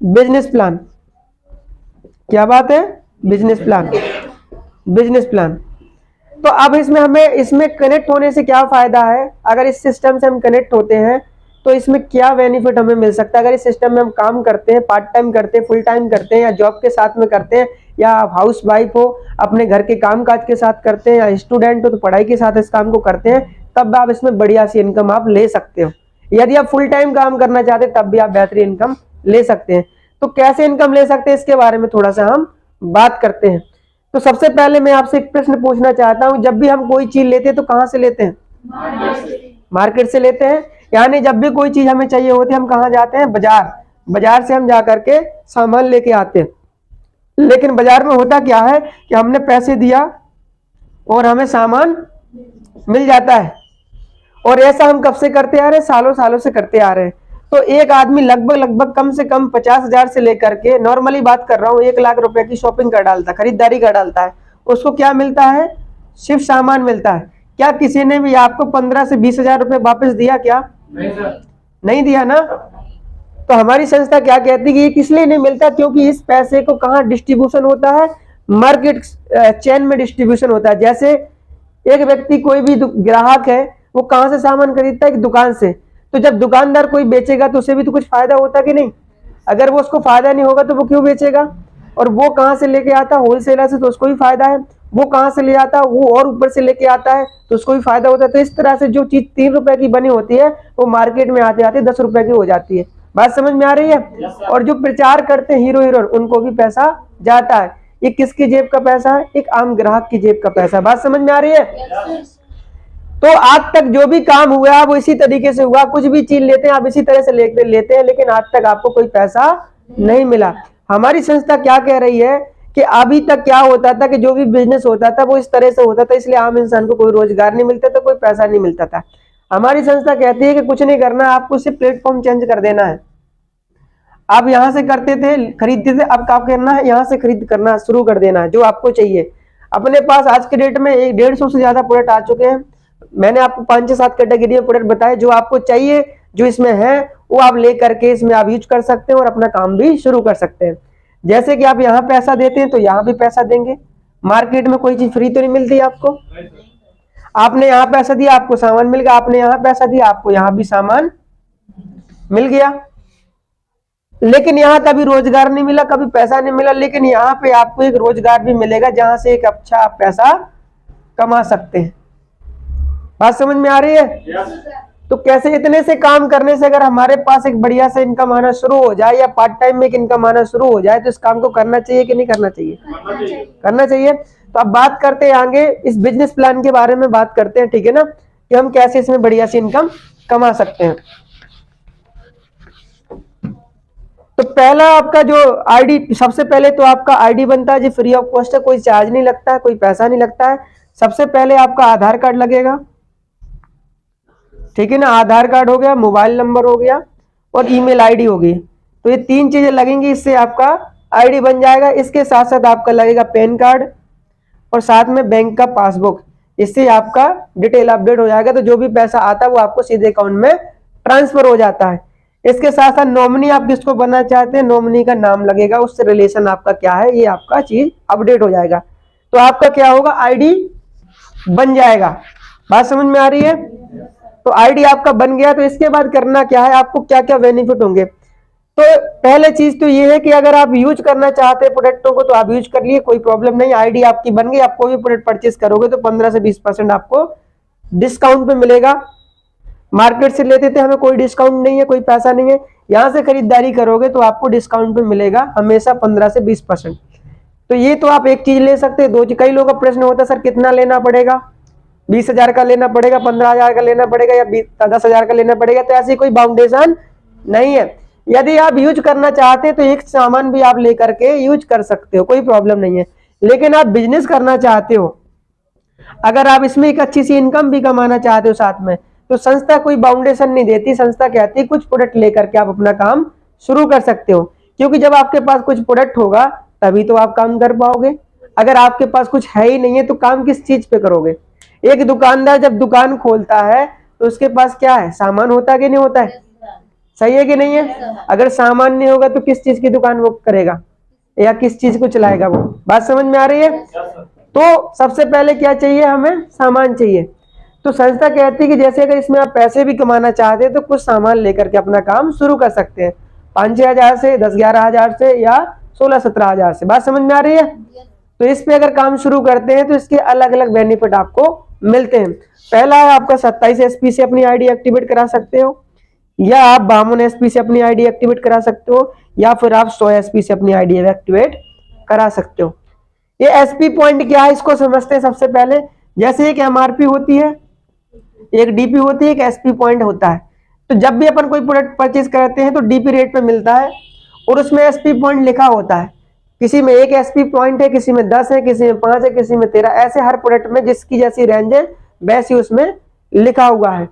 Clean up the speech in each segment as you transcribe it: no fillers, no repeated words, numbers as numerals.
Business plan. क्या बात है? Business plan, business plan. तो अब इसमें हमें इसमें कनेक्ट होने से क्या फायदा है? अगर इस सिस्टम से हम कनेक्ट होते हैं तो इसमें क्या बेनिफिट हमें मिल सकता है? अगर इस सिस्टम में हम काम करते हैं, पार्ट टाइम करते हैं, फुल टाइम करते हैं, या जॉब के साथ में करते हैं, या आप हाउस वाइफ हो अपने घर के काम काज के साथ करते हैं, या स्टूडेंट हो तो पढ़ाई के साथ इस काम को करते हैं, तब आप इसमें बढ़िया सी इनकम आप ले सकते हो। यदि आप फुल टाइम काम करना चाहते हैं तब भी आप बेहतरीन इनकम ले सकते हैं। तो कैसे इनकम ले सकते हैं इसके बारे में थोड़ा सा हम बात करते हैं। तो सबसे पहले मैं आपसे एक प्रश्न पूछना चाहता हूं, जब भी हम कोई चीज लेते हैं तो कहां से लेते हैं? मार्केट से लेते हैं। यानी जब भी कोई चीज हमें चाहिए होती है हम कहां जाते हैं? बाजार। बाजार से हम जाकर के सामान लेके आते हैं। लेकिन बाजार में होता क्या है कि हमने पैसे दिया और हमें सामान मिल जाता है। और ऐसा हम कब से करते आ रहे हैं? सालों सालों से करते आ रहे हैं। तो एक आदमी लगभग कम से कम 50,000 से लेकर के, नॉर्मली बात कर रहा हूँ, 1 लाख रुपए की शॉपिंग कर डालता है, खरीदारी कर डालता है। उसको क्या मिलता है? सिर्फ सामान मिलता है। क्या किसी ने भी आपको 15 से 20,000 रुपए वापस दिया क्या? नहीं दिया ना। तो हमारी संस्था क्या कहती है कि ये किस लिए नहीं मिलता? क्योंकि इस पैसे को कहाँ डिस्ट्रीब्यूशन होता है? मार्केट चेन में डिस्ट्रीब्यूशन होता है। जैसे एक व्यक्ति, कोई भी ग्राहक है, वो कहां से सामान खरीदता है? एक दुकान से। तो जब दुकानदार कोई बेचेगा तो उसे भी तो कुछ फायदा होता कि नहीं? अगर वो उसको फायदा नहीं होगा तो वो क्यों बेचेगा? और वो कहां से लेके आता? होलसेलर से, तो उसको भी फायदा है। वो कहां से ले आता? वो और ऊपर से लेके आता है तो उसको भी फायदा होता है। तो इस तरह से जो चीज 3 रुपए की बनी होती है वो मार्केट में आते आते 10 रुपए की हो जाती है। बात समझ में आ रही है? और जो प्रचार करते हैं हीरो हीरोइन, उनको भी पैसा जाता है। ये किसकी जेब का पैसा है? एक आम ग्राहक की जेब का पैसा। बात समझ में आ रही है? तो आज तक जो भी काम हुआ वो इसी तरीके से हुआ। कुछ भी चीज लेते हैं आप इसी तरह से लेते हैं, लेकिन आज तक आपको कोई पैसा नहीं मिला। हमारी संस्था क्या कह रही है कि अभी तक क्या होता था कि जो भी बिजनेस होता था वो इस तरह से होता था, इसलिए आम इंसान को कोई रोजगार नहीं मिलता था, कोई पैसा नहीं मिलता था। हमारी संस्था कहती है कि कुछ नहीं करना, आपको सिर्फ प्लेटफॉर्म चेंज कर देना है। आप यहाँ से करते थे, खरीदते थे, अब क्या करना है? यहाँ से खरीद करना शुरू कर देना है जो आपको चाहिए। अपने पास आज के डेट में 150 से ज्यादा प्रोडक्ट आ चुके हैं। मैंने आपको 5 से 7 कैटेगरी में प्रोडक्ट बताए। जो आपको चाहिए, जो इसमें है, वो आप ले करके इसमें आप यूज कर सकते हैं और अपना काम भी शुरू कर सकते हैं। जैसे कि आप यहाँ पैसा देते हैं तो यहाँ भी पैसा देंगे। मार्केट में कोई चीज फ्री तो नहीं मिलती आपको। आपने यहाँ पैसा दिया, आपको सामान मिल गया। आपने यहाँ पैसा दिया, आपको यहाँ भी सामान मिल गया। लेकिन यहाँ कभी रोजगार नहीं मिला, कभी पैसा नहीं मिला। लेकिन यहाँ पे आपको एक रोजगार भी मिलेगा जहां से एक अच्छा आप पैसा कमा सकते हैं। बात समझ में आ रही है? तो कैसे? इतने से काम करने से अगर हमारे पास एक बढ़िया से इनकम आना शुरू हो जाए, या पार्ट टाइम में एक इनकम आना शुरू हो जाए, तो इस काम को करना चाहिए कि नहीं करना चाहिए? करना चाहिए। तो अब बात करते हैं आगे इस बिजनेस प्लान के बारे में बात करते हैं, ठीक है ना, कि हम कैसे इसमें बढ़िया सी इनकम कमा सकते हैं। तो पहला आपका जो आईडी, सबसे पहले तो आपका आईडी बनता है जो फ्री ऑफ कॉस्ट है, कोई चार्ज नहीं लगता है, कोई पैसा नहीं लगता है। सबसे पहले आपका आधार कार्ड लगेगा, ठीक है ना। आधार कार्ड हो गया, मोबाइल नंबर हो गया और ईमेल आईडी होगी। तो ये 3 चीजें लगेंगी, इससे आपका आईडी बन जाएगा। इसके साथ साथ आपका लगेगा पैन कार्ड और साथ में बैंक का पासबुक। इससे आपका डिटेल अपडेट हो जाएगा। तो जो भी पैसा आता है वो आपको सीधे अकाउंट में ट्रांसफर हो जाता है। इसके साथ साथ नॉमिनी आप किसको बनना चाहते हैं, नॉमिनी का नाम लगेगा, उससे रिलेशन आपका क्या है, ये आपका चीज अपडेट हो जाएगा। तो आपका क्या होगा? आईडी बन जाएगा। बात समझ में आ रही है? तो आईडी आपका बन गया। तो इसके बाद करना क्या है, आपको क्या क्या बेनिफिट होंगे? तो पहले चीज तो ये है कि अगर आप यूज करना चाहते हैं प्रोडक्टों को तो आप यूज कर लिए, कोई प्रॉब्लम नहीं। आईडी आपकी बन गई, आप कोई भी प्रोडक्ट परचेस करोगे तो 15 से 20% आपको डिस्काउंट पे मिलेगा। मार्केट से लेते थे, हमें कोई डिस्काउंट नहीं है, कोई पैसा नहीं है। यहाँ से खरीदारी करोगे तो आपको डिस्काउंट पे मिलेगा हमेशा 15 से 20%। तो ये तो आप एक चीज ले सकते हैं। दो, कई लोगों का प्रश्न होता है सर कितना लेना पड़ेगा, 20,000 का लेना पड़ेगा, 15,000 का लेना पड़ेगा, या 10,000 का लेना पड़ेगा। तो ऐसी कोई बाउंडेशन नहीं है। यदि आप यूज करना चाहते हैं तो एक सामान भी आप लेकर के यूज कर सकते हो, कोई प्रॉब्लम नहीं है। लेकिन आप बिजनेस करना चाहते हो, अगर आप इसमें एक अच्छी सी इनकम भी कमाना चाहते हो साथ में, तो संस्था कोई बाउंडेशन नहीं देती। संस्था कहती है कुछ प्रोडक्ट लेकर के आप अपना काम शुरू कर सकते हो। क्योंकि जब आपके पास कुछ प्रोडक्ट होगा तभी तो आप काम कर पाओगे। अगर आपके पास कुछ है ही नहीं है तो काम किस चीज पे करोगे? एक दुकानदार जब दुकान खोलता है तो उसके पास क्या है? सामान होता है कि नहीं होता है? सही है कि नहीं है? अगर सामान नहीं होगा तो किस चीज की दुकान वो करेगा या किस चीज को चलाएगा? वो बात समझ में आ रही है? तो सबसे पहले क्या चाहिए? हमें सामान चाहिए। तो संस्था कहती है कि जैसे अगर इसमें आप पैसे भी कमाना चाहते हैं तो कुछ सामान लेकर के अपना काम शुरू कर सकते हैं, 5-6 हजार से, 10-11 हजार से या 16-17 हजार से। बात समझ में आ रही है? तो इस पे अगर काम शुरू करते हैं तो इसके अलग अलग बेनिफिट आपको मिलते हैं। पहला है आपका 27 एसपी से अपनी आईडी एक्टिवेट करा सकते हो, या आप 52 एसपी से अपनी आईडी एक्टिवेट करा सकते हो, या फिर आप 100 एसपी से अपनी आईडी एक्टिवेट करा सकते हो। ये एसपी पॉइंट क्या है इसको समझते हैं सबसे पहले। जैसे एक एमआरपी होती है, एक डीपी होती है, एक एसपी पॉइंट होता है। तो जब भी अपन कोई प्रोडक्ट परचेज करते हैं तो डीपी रेट पे मिलता है और उसमें एसपी पॉइंट लिखा होता है। किसी में 1 एसपी पॉइंट है, किसी में 10 है, किसी में 5 है, किसी में 13, ऐसे हर प्रोडक्ट में जिसकी जैसी रेंज है वैसी उसमें लिखा हुआ है।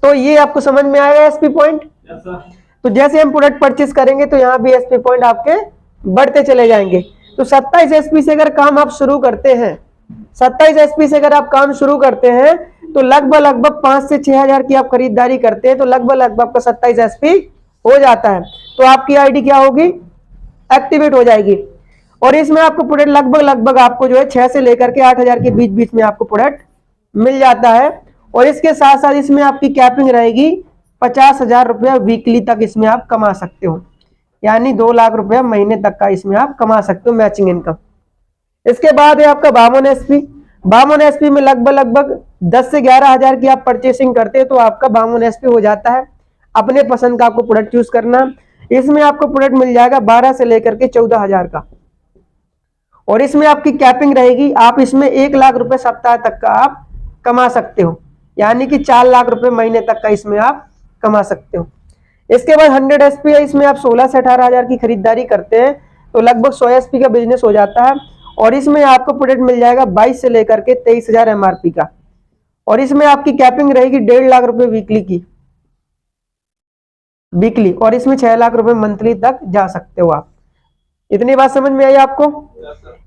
तो ये आपको समझ में आएगा एसपी पॉइंट। तो जैसे हम प्रोडक्ट परचेज करेंगे तो यहाँ भी एसपी पॉइंट आपके बढ़ते चले जाएंगे। तो 27 एसपी से अगर काम आप शुरू करते हैं, 27 एसपी से अगर आप काम शुरू करते हैं तो लगभग 5 से 6 हजार की आप खरीदारी करते हैं तो लगभग आपका 27 एसपी हो जाता है। तो आपकी आईडी क्या होगी? एक्टिवेट हो जाएगी। और इसमें आपको प्रोडक्ट लगभग आपको जो है 6 से लेकर के 8 हजार के बीच बीच में आपको प्रोडक्ट मिल जाता है। और इसके साथ साथ इसमें आपकी कैपिंग रहेगी 50 हजार रुपया वीकली तक इसमें आप कमा सकते हो, यानी 2 लाख रुपया महीने तक का इसमें आप कमा सकते हो मैचिंग इनकम। इसके बाद है आपका 52 एसपी। 52 एसपी में लगभग 10 से 11 हजार की आप परचेसिंग करते हैं तो आपका 52 एसपी हो जाता है। अपने पसंद का आपको प्रोडक्ट चूज करना। इसमें आपको प्रोडक्ट मिल जाएगा 12 से लेकर के 14 हजार का। और इसमें आपकी कैपिंग रहेगी, आप इसमें 1 लाख रुपए सप्ताह तक का आप कमा सकते हो, यानी कि 4 लाख रुपए महीने तक का इसमें आप कमा सकते हो। इसके बाद 100 एसपी है, इसमें आप 16 से 18 हजार की खरीदारी करते हैं तो लगभग 100 एसपी का बिजनेस हो जाता है। और इसमें आपको प्रोडक्ट मिल जाएगा 22 से लेकर के 23 हजार एमआरपी का। और इसमें आपकी कैपिंग रहेगी 1.5 लाख रुपए वीकली, और इसमें 6 लाख रुपए मंथली तक जा सकते हो आप। इतनी बात समझ में आई आपको?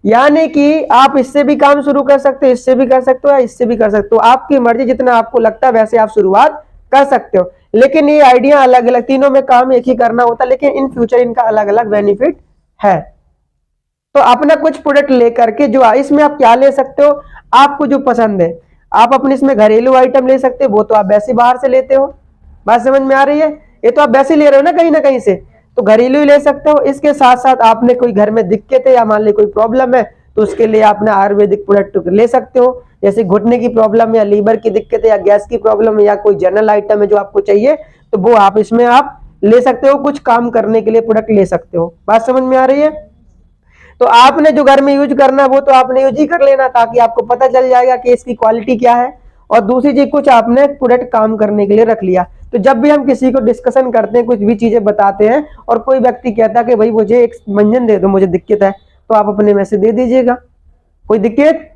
यानी कि आप इससे भी काम शुरू कर सकते हो, इससे भी कर सकते हो या इससे भी कर सकते हो, आपकी मर्जी, जितना आपको लगता है वैसे आप शुरुआत कर सकते हो। लेकिन ये आइडिया अलग अलग, तीनों में काम एक ही करना होता है, लेकिन इन फ्यूचर इनका अलग अलग बेनिफिट है। तो अपना कुछ प्रोडक्ट लेकर के जो इसमें आप क्या ले सकते हो, आपको जो पसंद है आप अपने इसमें घरेलू आइटम ले सकते हो, वो तो आप वैसे बाहर से लेते हो। बात समझ में आ रही है? ये तो आप वैसे ले रहे हो ना कहीं से, तो घरेलू ही ले सकते हो। इसके साथ साथ आपने कोई घर में दिक्कत है या मान ली कोई प्रॉब्लम है तो उसके लिए आपने आयुर्वेदिक प्रोडक्ट ले सकते हो, जैसे घुटने की प्रॉब्लम या लीवर की दिक्कत है या गैस की प्रॉब्लम है या कोई जनरल आइटम है जो आपको चाहिए तो वो आप इसमें आप ले सकते हो, कुछ काम करने के लिए प्रोडक्ट ले सकते हो। बात समझ में आ रही है? तो आपने जो घर में यूज करना है वो तो आपने यूज ही कर लेना, ताकि आपको पता चल जाएगा कि इसकी क्वालिटी क्या है। और दूसरी चीज, कुछ आपने प्रोडक्ट काम करने के लिए रख लिया। तो जब भी हम किसी को डिस्कशन करते हैं, कुछ भी चीजें बताते हैं और कोई व्यक्ति कहता है कि भाई मुझे एक मंजन दे दो, मुझे दिक्कत है, तो आप अपने में से दे दीजिएगा, कोई दिक्कत?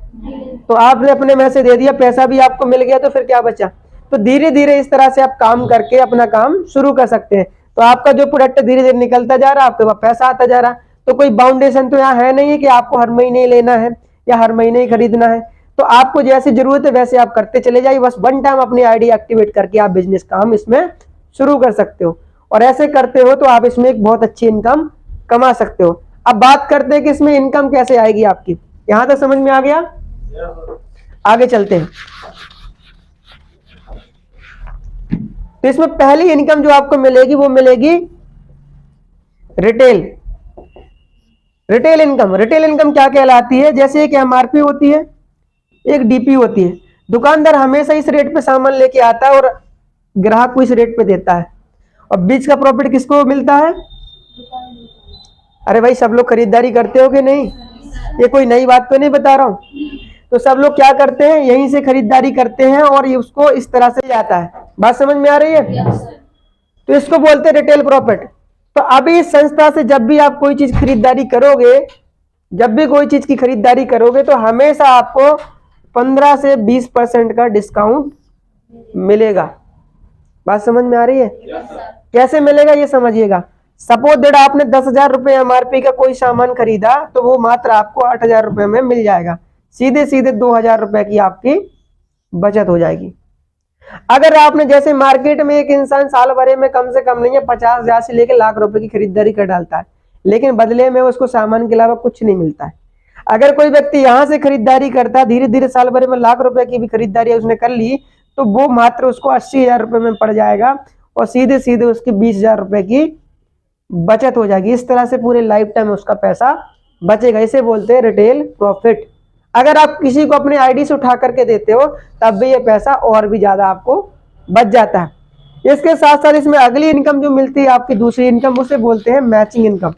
तो आपने अपने में से दे दिया, पैसा भी आपको मिल गया, तो फिर क्या बचा? तो धीरे धीरे इस तरह से आप काम करके अपना काम शुरू कर सकते हैं। तो आपका जो प्रोडक्ट धीरे धीरे निकलता जा रहा है, आपके पास पैसा आता जा रहा है। तो कोई बाउंडेशन तो यहाँ है नहीं है कि आपको हर महीने ही लेना है या हर महीने ही खरीदना है। तो आपको जैसी जरूरत है वैसे आप करते चले जाइए, बस वन टाइम अपनी आईडी एक्टिवेट करके आप बिजनेस काम इसमें शुरू कर सकते हो। और ऐसे करते हो तो आप इसमें एक बहुत अच्छी इनकम कमा सकते हो। अब बात करते हैं कि इसमें इनकम कैसे आएगी आपकी। यहां तक समझ में आ गया? आगे चलते हैं। तो इसमें पहली इनकम जो आपको मिलेगी वो मिलेगी रिटेल इनकम। रिटेल इनकम क्या कहलाती है? जैसे एक एमआरपी होती है, एक डीपी होती है। दुकानदार हमेशा इस रेट पे सामान लेके आता है और ग्राहक को इस रेट पे देता है, और बीच का प्रॉफिट किसको मिलता है? अरे भाई, सब लोग खरीदारी करते हो कि नहीं? ये कोई नई बात तो नहीं बता रहा हूं। तो सब लोग क्या करते हैं, यहीं से खरीदारी करते हैं और ये उसको इस तरह से जाता है। बात समझ में आ रही है? तो इसको बोलते हैं रिटेल प्रॉफिट। तो अभी इस संस्था से जब भी आप कोई चीज खरीदारी करोगे, जब भी कोई चीज की खरीदारी करोगे तो हमेशा आपको 15 से 20% का डिस्काउंट मिलेगा। बात समझ में आ रही है? कैसे मिलेगा ये समझिएगा। सपोज दैट आपने 10,000 रुपए एमआरपी का कोई सामान खरीदा तो वो मात्र आपको 8,000 रुपए में मिल जाएगा। सीधे सीधे 2,000 रुपए की आपकी बचत हो जाएगी। अगर आपने जैसे मार्केट में एक इंसान साल भरे में कम से कम नहीं है 50,000 से लेकर लाख रुपए की खरीदारी कर डालता है, लेकिन बदले में उसको सामान के अलावा कुछ नहीं मिलता है। अगर कोई व्यक्ति यहाँ से खरीदारी करता है, धीरे धीरे साल भर में लाख रुपए की भी खरीदारी उसने कर ली, तो वो मात्र उसको 80,000 रुपए में पड़ जाएगा और सीधे सीधे उसकी 20,000 रुपए की बचत हो जाएगी। इस तरह से पूरे लाइफ टाइम उसका पैसा बचेगा। इसे बोलते हैं रिटेल प्रॉफिट। अगर आप किसी को अपने आईडी से उठा करके देते हो तब भी ये पैसा और भी ज्यादा आपको बच जाता है। इसके साथ साथ इसमें अगली इनकम जो मिलती है आपकी दूसरी इनकम, उसे बोलते हैं मैचिंग इनकम।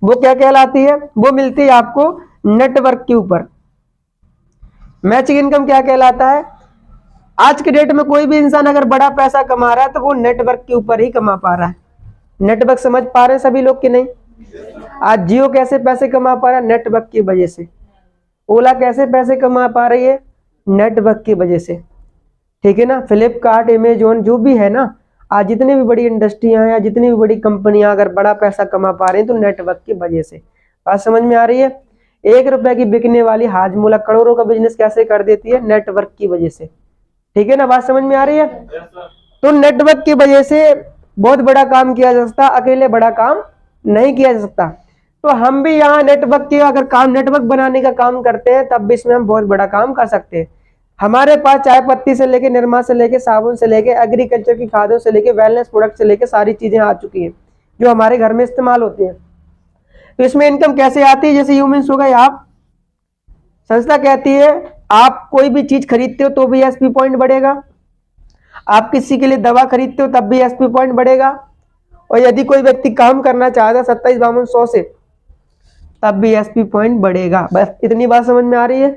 वो क्या कहलाती है? वो मिलती है आपको नेटवर्क के ऊपर। मैचिंग इनकम क्या कहलाता है? आज के डेट में कोई भी इंसान अगर बड़ा पैसा कमा रहा है तो वो नेटवर्क के ऊपर ही कमा पा रहा है। नेटवर्क समझ पा रहे हैं सभी लोग कि नहीं? आज जियो कैसे पैसे कमा पा रहा है? नेटवर्क की वजह से। ओला कैसे पैसे कमा पा रही है? नेटवर्क की वजह से। ठीक है ना? फ्लिपकार्ट, अमेजोन जो भी है ना, आज जितनी भी बड़ी इंडस्ट्रियां हैं, जितनी भी बड़ी कंपनियां अगर बड़ा पैसा कमा पा रही हैं तो नेटवर्क की वजह से। बात समझ में आ रही है? 1 रुपए की बिकने वाली हाजमोला करोड़ों का बिजनेस कैसे कर देती है? नेटवर्क की वजह से। ठीक है ना? बात समझ में आ रही है? तो नेटवर्क की वजह से बहुत बड़ा काम किया जा सकता, अकेले बड़ा काम नहीं किया जा सकता। तो हम भी यहाँ नेटवर्क के अगर काम, नेटवर्क बनाने का काम करते हैं, तब भी इसमें हम बहुत बड़ा काम कर सकते हैं। हमारे पास चाय पत्ती से लेके, निरमा से लेके, साबुन से लेके, एग्रीकल्चर की खादों से लेके, वेलनेस प्रोडक्ट से लेके सारी चीजें आ चुकी हैं जो हमारे घर में इस्तेमाल होती हैं। तो इसमें इनकम कैसे आती है? जैसे ह्यूमन्स हो गए आप, संस्था कहती है आप कोई भी चीज खरीदते हो तो भी एसपी पॉइंट बढ़ेगा, आप किसी के लिए दवा खरीदते हो तब भी एसपी पॉइंट बढ़ेगा, और यदि कोई व्यक्ति काम करना चाहता है 2752 से तब भी एसपी पॉइंट बढ़ेगा। बस इतनी बात समझ में आ रही है?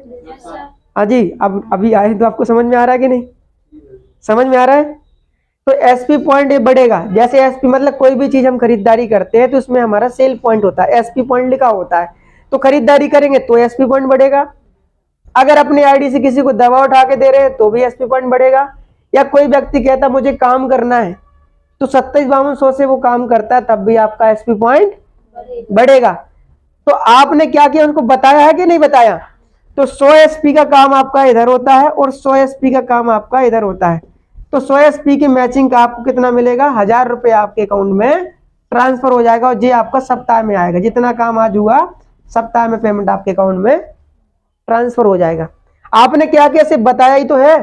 हाँ जी। अब अभी आए तो आपको समझ में आ रहा है कि नहीं? समझ में आ रहा है? तो एसपी पॉइंट ये बढ़ेगा। जैसे एसपी मतलब कोई भी चीज हम खरीदारी करते हैं तो उसमें हमारा सेल पॉइंट होता है, एसपी पॉइंट लिखा होता है। तो खरीदारी करेंगे तो एसपी पॉइंट बढ़ेगा। अगर अपनी आईडी से किसी को दवा उठा के दे रहे हैं तो भी एसपी पॉइंट बढ़ेगा। या कोई व्यक्ति कहता मुझे काम करना है तो 2752 से वो काम करता है, तब भी आपका एसपी पॉइंट बढ़ेगा। तो आपने क्या किया? उनको बताया है कि नहीं बताया? तो 100 एसपी का काम आपका इधर होता है और 100 एसपी का काम आपका इधर होता है। तो 100 एसपी की मैचिंग का आपको कितना मिलेगा? 1000 रुपए आपके अकाउंट में ट्रांसफर हो जाएगा, और ये आपका सप्ताह में आएगा। जितना काम आज हुआ सप्ताह में पेमेंट आपके अकाउंट में ट्रांसफर हो जाएगा। आपने क्या किया? सिर्फ बताया ही तो है।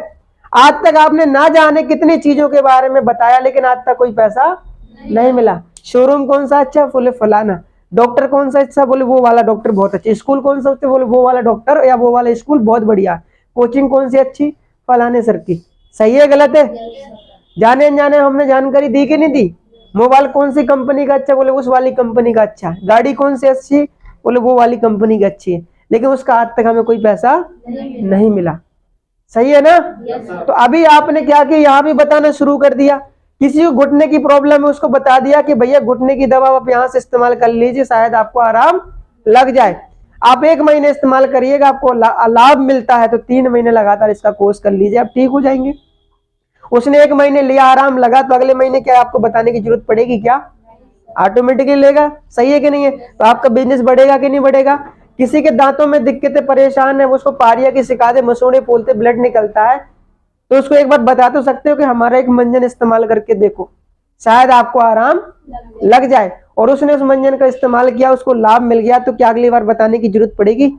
आज तक आपने ना जाने कितनी चीजों के बारे में बताया, लेकिन आज तक कोई पैसा नहीं मिला। शोरूम कौन सा अच्छा? बोले फलाना। डॉक्टर कौन सा अच्छा? बोले वो वाला डॉक्टर बहुत अच्छा। स्कूल कौन सा अच्छा? बोले वो वाला डॉक्टर या वो वाला स्कूल बहुत बढ़िया। कोचिंग कौन सी अच्छी? फलाने सर की। सही है गलत है? जाने अनजाने हमने जानकारी दी कि नहीं दी? मोबाइल कौन सी कंपनी का अच्छा? बोले उस वाली कंपनी का अच्छा। गाड़ी कौन सी अच्छी? बोले वो वाली कंपनी की अच्छी है। लेकिन उसका आज तक हमें कोई पैसा नहीं मिला। सही है ना? तो अभी आपने क्या किया? यहाँ भी बताना शुरू कर दिया। किसी को घुटने की प्रॉब्लम है उसको बता दिया कि भैया घुटने की दवा आप यहाँ से इस्तेमाल कर लीजिए, शायद आपको आराम लग जाए। आप 1 महीने इस्तेमाल करिएगा, आपको लाभ मिलता है तो 3 महीने लगातार इसका कोर्स कर लीजिए, आप ठीक हो जाएंगे। उसने 1 महीने लिया, आराम लगा, तो अगले महीने क्या आपको बताने की जरूरत पड़ेगी क्या? ऑटोमेटिकली लेगा। सही है कि नहीं है? तो आपका बिजनेस बढ़ेगा कि नहीं बढ़ेगा? किसी के दांतों में दिक्कतें, परेशान है, उसको पारिया की शिकायतें, मसूड़े बोलते, ब्लड निकलता है, तो उसको एक बार बता तो सकते हो कि हमारा एक मंजन इस्तेमाल करके देखो, शायद आपको आराम लग जाए। और उसने उस मंजन का इस्तेमाल किया, उसको लाभ मिल गया, तो क्या अगली बार बताने की जरूरत पड़ेगी?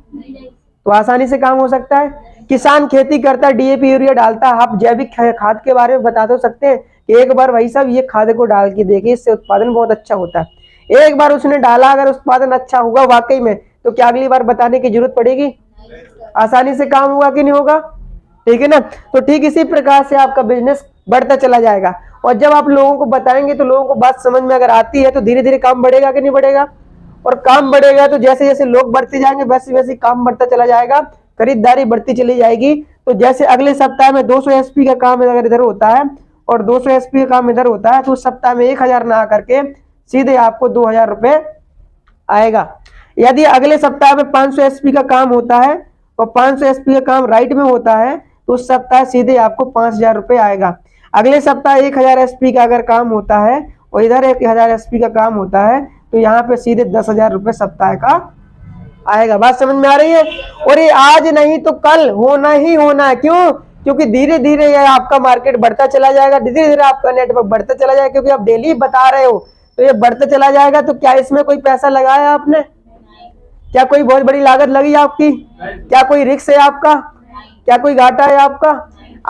तो आसानी से काम हो सकता है। किसान खेती करता है, डीएपी यूरिया डालता है, आप जैविक खाद के बारे में बता तो सकते हैं कि एक बार भाई साहब ये खाद को डाल के देखिए, इससे उत्पादन बहुत अच्छा होता है। एक बार उसने डाला, अगर उत्पादन अच्छा हुआ वाकई में, तो क्या अगली बार बताने की जरूरत पड़ेगी? आसानी से काम हुआ कि नहीं होगा? ठीक है ना? तो ठीक इसी प्रकार से आपका बिजनेस बढ़ता चला जाएगा। और जब आप लोगों को बताएंगे तो लोगों को बात समझ में अगर आती है तो धीरे धीरे काम बढ़ेगा कि नहीं बढ़ेगा? और काम बढ़ेगा तो जैसे जैसे लोग बढ़ते जाएंगे वैसे वैसे काम बढ़ता चला जाएगा, खरीदारी बढ़ती चली जाएगी। तो जैसे अगले सप्ताह में 200 एसपी का काम अगर इधर होता है और 200 एसपी का काम इधर होता है, तो उस सप्ताह में 1000 ना करके सीधे आपको 2000 रुपए आएगा। यदि अगले सप्ताह में 500 एसपी का काम होता है और 500 एसपी का काम राइट में होता है, तो उस सप्ताह सीधे आपको 5000 रुपए आएगा। अगले सप्ताह 1000 एसपी का अगर काम होता है और इधर 1000 एसपी का काम होता है, तो यहाँ पे सीधे 10,000 रुपए सप्ताह का आएगा। बात समझ में आ रही है? और ये आज नहीं तो कल होना ही होना है। क्यों? क्योंकि धीरे धीरे ये आपका मार्केट बढ़ता चला जाएगा, धीरे धीरे आपका नेटवर्क बढ़ता चला जाएगा, क्योंकि आप डेली बता रहे हो तो ये बढ़ता चला जाएगा। तो क्या इसमें कोई पैसा लगाया आपने? क्या कोई बहुत बड़ी लागत लगी आपकी? क्या कोई रिस्क है आपका? क्या कोई घाटा है आपका?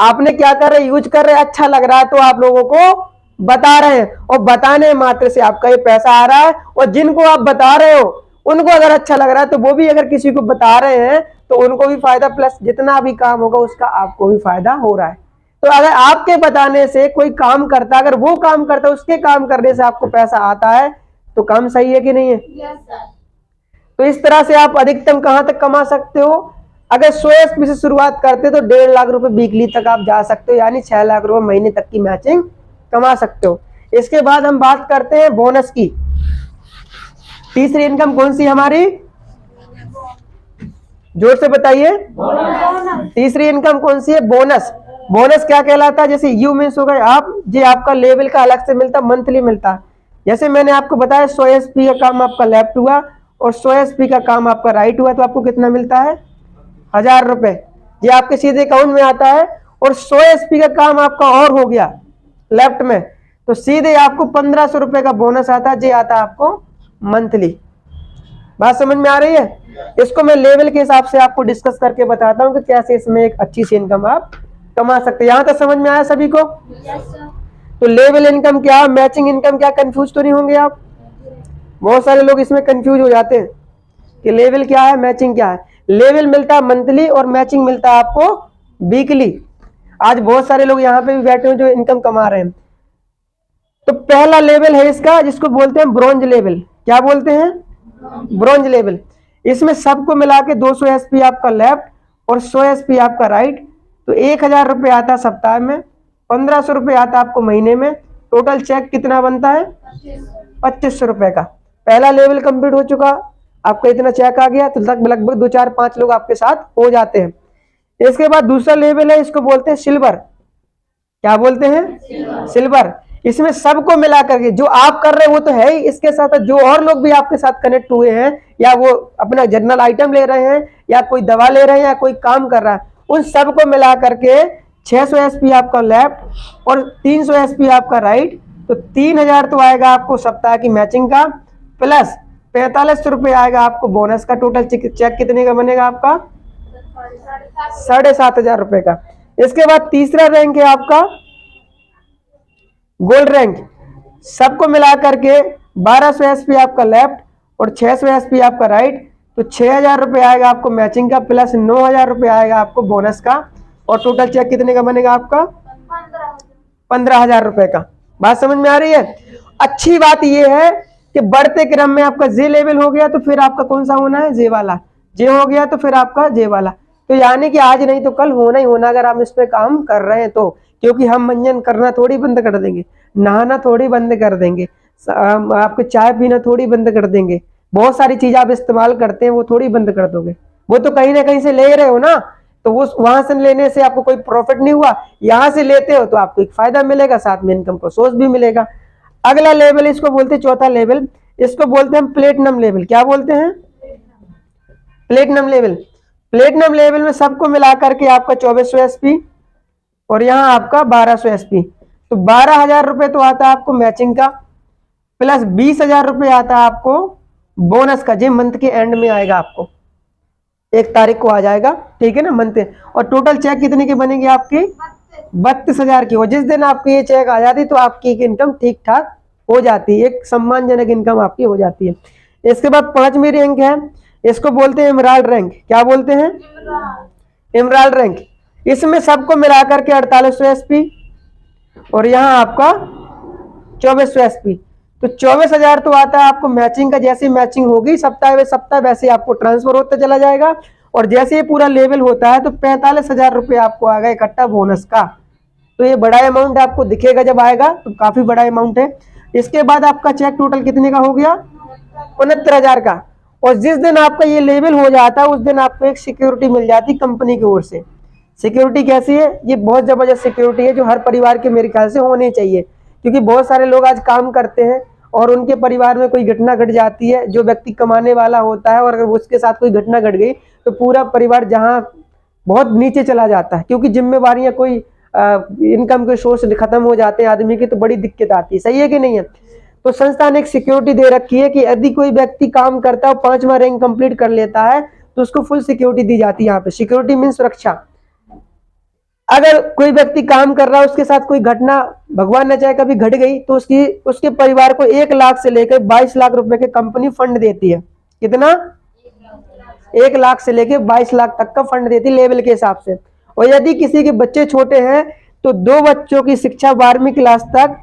आपने क्या कर रहे, यूज कर रहे, अच्छा लग रहा है तो आप लोगों को बता रहे हैं, और बताने मात्र से आपका ये पैसा आ रहा है। और जिनको आप बता रहे हो उनको अगर अच्छा लग रहा है तो वो भी अगर किसी को बता रहे हैं तो उनको भी फायदा, प्लस जितना भी काम होगा उसका आपको भी फायदा हो रहा है। तो अगर आपके बताने से कोई काम करता, अगर वो काम करता, उसके काम करने से आपको पैसा आता है तो काम सही है कि नहीं है? Yes sir. तो इस तरह से आप अधिकतम कहां तक कमा सकते हो? अगर 100 एसपी से शुरुआत करते तो 1.5 लाख रुपए वीकली तक आप जा सकते हो, यानी 6 लाख रुपए महीने तक की मैचिंग कमा सकते हो। इसके बाद हम बात करते हैं बोनस की। तीसरी इनकम कौन सी हमारी? जोर से बताइए, तीसरी इनकम कौन सी है? बोनस। बोनस क्या कहलाता है? जैसे यू मीन्स हो गए आप, ये आपका लेवल का अलग से मिलता, मंथली मिलता। जैसे मैंने आपको बताया 100 एसपी का काम आपका लेफ्ट हुआ और 100 एसपी का काम आपका राइट हुआ, तो आपको कितना मिलता है? 1000 रुपए। ये आपके सीधे अकाउंट में आता है। और 100 एसपी का काम आपका और हो गया लेफ्ट में, तो सीधे आपको 1500 रुपए का बोनस आता है। ये आता है आपको मंथली। बात समझ में आ रही है? इसको मैं लेवल के हिसाब से आपको डिस्कस करके बताता हूँ कि कैसे इसमें एक अच्छी सी इनकम आप कमा सकते हैं। यहां तक समझ में आया सभी को? Yes sir. तो लेवल इनकम क्या, मैचिंग इनकम क्या, कंफ्यूज तो नहीं होंगे आप? बहुत सारे लोग इसमें कंफ्यूज हो जाते हैं कि लेवल क्या है, मैचिंग क्या है। लेवल मिलता है मंथली और मैचिंग मिलता है आपको वीकली। आज बहुत सारे लोग यहाँ पे भी बैठे हैं जो इनकम कमा रहे हैं। तो पहला लेवल है इसका, जिसको बोलते हैं ब्रॉन्ज लेवल। क्या बोलते हैं? Bronze level. इसमें सबको मिला के 200 एसपी आपका लेफ्ट और 100 एसपी आपका राइट, तो 1000 रुपये आता है सप्ताह में, 1500 रुपये आता है आपको महीने में। टोटल चेक कितना बनता है? 2500 रुपए का। पहला लेवल कंप्लीट हो चुका, आपका इतना चेक आ गया, तो लगभग 2 4 5 लोग आपके साथ हो जाते हैं। इसके बाद दूसरा लेवल है, इसको बोलते हैं सिल्वर। क्या बोलते हैं? सिल्वर। इसमें सबको मिला करके जो आप कर रहे हैं वो तो है ही, इसके साथ जो और लोग भी आपके साथ कनेक्ट हुए हैं, या वो अपना जनरल आइटम ले रहे हैं, या कोई दवा ले रहे हैं, या कोई काम कर रहा है, उन सबको मिला करके 600 एसपी आपका लेफ्ट और 300 एसपी आपका राइट, तो 3000 तो आएगा आपको सप्ताह की मैचिंग का, प्लस 4500 रुपये आएगा आपको बोनस का। टोटल चेक कितने का बनेगा आपका? 7500 रुपए का। इसके बाद तीसरा रैंक है आपका गोल्ड रैंक। सबको मिला करके 1200 एसपी आपका लेफ्ट और 600 एसपी आपका राइट, तो 6000 रुपये आएगा आपको मैचिंग का, प्लस 9000 रुपये आएगा आपको बोनस का। और टोटल चेक कितने का बनेगा आपका? 15,000 रुपए का। बात समझ में आ रही है? अच्छी बात यह है कि बढ़ते क्रम में आपका जे लेवल हो गया तो फिर आपका कौन सा होना है? जे वाला। जे हो गया तो फिर आपका जे वाला। तो यानी कि आज नहीं तो कल होना ही होना, अगर आप इस पे काम कर रहे हैं तो। क्योंकि हम मंजन करना थोड़ी बंद कर देंगे, नहाना थोड़ी बंद कर देंगे, आपको चाय पीना थोड़ी बंद कर देंगे, बहुत सारी चीज आप इस्तेमाल करते हैं वो थोड़ी बंद कर दोगे। वो तो कहीं ना कहीं से ले रहे हो ना, तो वो वहां से लेने से आपको कोई प्रॉफिट नहीं हुआ, यहाँ से लेते हो तो आपको एक फायदा मिलेगा, साथ में इनकम का सोर्स भी मिलेगा। अगला लेवल इसको बोलते हैं चौथा लेवल, इसको बोलते हैं प्लेटिनम लेवल। क्या बोलते हैं? Platinum level. प्लेटिनम लेवल में सबको मिलाकर के आपका 2400 एसपी और यहाँ आपका 1200 एसपी, तो 12,000 रुपए तो आता है आपको मैचिंग का, प्लस 20,000 रुपये आता है आपको बोनस का। जी मंथ के एंड में आएगा, आपको 1 तारीख को आ जाएगा, ठीक है ना, मंथ। और टोटल चेक कितने की बनेगी आपकी? 32,000 की। और जिस दिन आपकी ये चेक आ जाती तो आपकी एक इनकम ठीक ठाक हो जाती है, एक सम्मानजनक इनकम आपकी हो जाती है। इसके बाद 5वीं रैंक है, इसको बोलते हैं इमराल्ड रैंक। क्या बोलते हैं? Emerald rank. इसमें सबको मिलाकर के 4800 एसपी और यहाँ आपका 2400 एसपी, तो 24,000 तो आता है आपको मैचिंग का। जैसे मैचिंग होगी सप्ताह वे सप्ताह वैसे आपको ट्रांसफर होता चला जाएगा। और जैसे ये पूरा लेवल होता है तो 45,000 रुपये आपको आएगा इकट्ठा बोनस का। तो ये बड़ा अमाउंट आपको दिखेगा, जब आएगा तो काफी बड़ा अमाउंट है। इसके बाद आपका चेक टोटल कितने का हो गया? 69,000 का। और जिस दिन आपका ये लेवल हो जाता है उस दिन आपको एक सिक्योरिटी मिल जाती कंपनी की ओर से। सिक्योरिटी कैसी है? ये बहुत जबरदस्त सिक्योरिटी है जो हर परिवार के मेरे ख्याल से होनी चाहिए, क्योंकि बहुत सारे लोग आज काम करते हैं और उनके परिवार में कोई घटना घट जाती है, जो व्यक्ति कमाने वाला होता है और अगर उसके साथ कोई घटना घट गई तो पूरा परिवार जहाँ बहुत नीचे चला जाता है, क्योंकि जिम्मेवारियां कोई इनकम के सोर्स खत्म हो जाते हैं आदमी की, तो बड़ी दिक्कत आती है। सही है कि नहीं है? तो संस्था ने एक सिक्योरिटी दे रखी है कि यदि कोई व्यक्ति काम करता है और 5वां रैंक कंप्लीट कर लेता है तो उसको फुल सिक्योरिटी दी जाती है। यहाँ पे सिक्योरिटी मीन सुरक्षा। अगर कोई व्यक्ति काम कर रहा है, उसके साथ कोई घटना भगवान न चाहे कभी घट गई, तो उसके परिवार को 1 लाख से लेकर 22 लाख रुपए के कंपनी फंड देती है। कितना? 1 लाख से लेकर 22 लाख तक का फंड देती है लेवल के हिसाब से। और यदि किसी के बच्चे छोटे हैं तो 2 बच्चों की शिक्षा 12वीं क्लास तक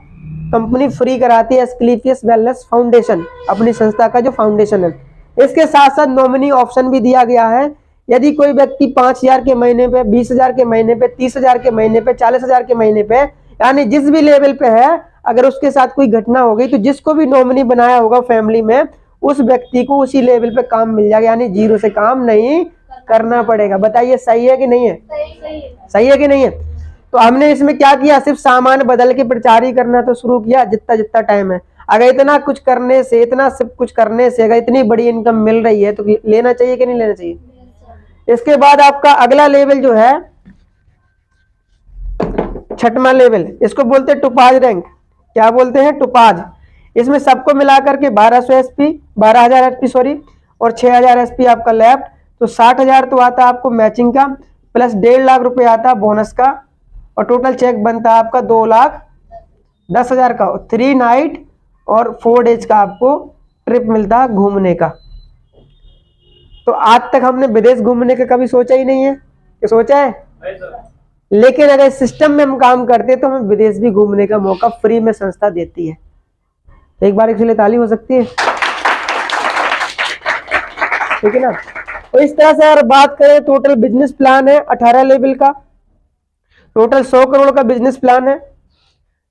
कंपनी फ्री कराती है। एस्क्लेपियस वेलनेस फाउंडेशन अपनी संस्था का जो फाउंडेशन है। इसके साथ साथ नॉमिनी ऑप्शन भी दिया गया है। यदि कोई व्यक्ति 5,000 के महीने पे, 20,000 के महीने पे, 30,000 के महीने पे, 40,000 के महीने पे, यानी जिस भी लेवल पे है, अगर उसके साथ कोई घटना हो गई तो जिसको भी नॉमिनी बनाया होगा फैमिली में, उस व्यक्ति को उसी लेवल पे काम मिल जाएगा, यानी जीरो से काम नहीं करना पड़ेगा। बताइए सही है कि नहीं है? सही है कि नहीं है? तो हमने इसमें क्या किया, सिर्फ सामान बदल के प्रचार ही करना तो शुरू किया जितना जितना टाइम है। अगर इतना कुछ करने से, इतना सब कुछ करने से अगर इतनी बड़ी इनकम मिल रही है तो लेना चाहिए कि नहीं लेना चाहिए? इसके बाद आपका अगला लेवल जो है 6वां लेवल, इसको बोलते हैं टुपाज रैंक। क्या बोलते हैं? टुपाज। इसमें सबको मिलाकर के 1200 एसपी, 12,000 एसपी सॉरी, और 6,000 एसपी आपका लेफ्ट, तो 60,000 तो आता है आपको मैचिंग का, प्लस 1.5 लाख रुपए आता है बोनस का, और टोटल चेक बनता है आपका 2,10,000 का। 3 नाइट और 4 डेज का आपको ट्रिप मिलता है घूमने का। तो आज तक हमने विदेश घूमने का कभी सोचा ही नहीं है, कि सोचा है? लेकिन अगर इस सिस्टम में हम काम करते हैं तो हमें विदेश भी घूमने का मौका फ्री में संस्था देती है। एक बार इसलिए ताली हो सकती है, ठीक है ना? तो इस तरह से अगर बात करें, टोटल बिजनेस प्लान है 18 लेवल का, टोटल 100 करोड़ का बिजनेस प्लान है।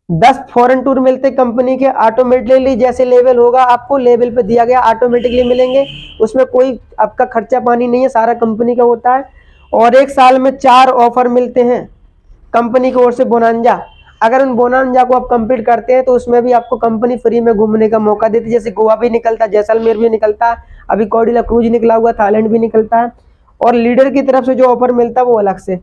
10 फॉरेन टूर मिलते कंपनी के ऑटोमेटिकली, जैसे लेवल होगा आपको लेवल पे दिया गया ऑटोमेटिकली मिलेंगे, उसमें कोई आपका खर्चा पानी नहीं है, सारा कंपनी का होता है। और 1 साल में 4 ऑफर मिलते हैं कंपनी की ओर से बोनांजा। अगर उन बोनांजा को आप कंप्लीट करते हैं तो उसमें भी आपको कंपनी फ्री में घूमने का मौका देती है। जैसे गोवा भी निकलता है, जैसलमेर भी निकलता है, अभी कौडिला क्रूज निकला हुआ, थाईलैंड भी निकलता है। और लीडर की तरफ से जो ऑफर मिलता है वो अलग से।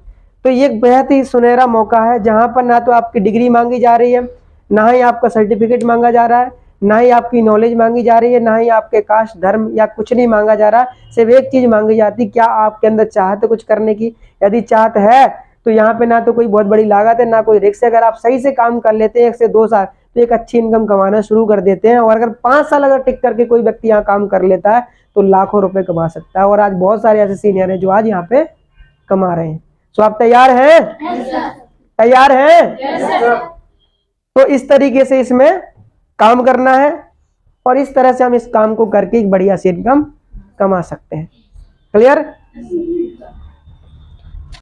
तो ये बेहद ही सुनहरा मौका है, जहां पर ना तो आपकी डिग्री मांगी जा रही है, ना ही आपका सर्टिफिकेट मांगा जा रहा है, ना ही आपकी नॉलेज मांगी जा रही है, ना ही आपके कास्ट धर्म या कुछ नहीं मांगा जा रहा। सिर्फ एक चीज मांगी जाती, क्या आपके अंदर चाहत है कुछ करने की। यदि चाहत है तो यहाँ पे ना तो कोई बहुत बड़ी लागत है, ना कोई रिस्क है। अगर आप सही से काम कर लेते हैं 1 से 2 साल, तो एक अच्छी इनकम कमाना शुरू कर देते हैं। और अगर 5 साल अगर टिक करके कोई व्यक्ति यहाँ काम कर लेता है तो लाखों रुपए कमा सकता है। और आज बहुत सारे ऐसे सीनियर हैं जो आज यहाँ पे कमा रहे हैं। तो आप तैयार हैं? तैयार हैं? तो इस तरीके से इसमें काम करना है, और इस तरह से हम इस काम को करके एक बढ़िया सी इनकम कमा सकते हैं। क्लियर?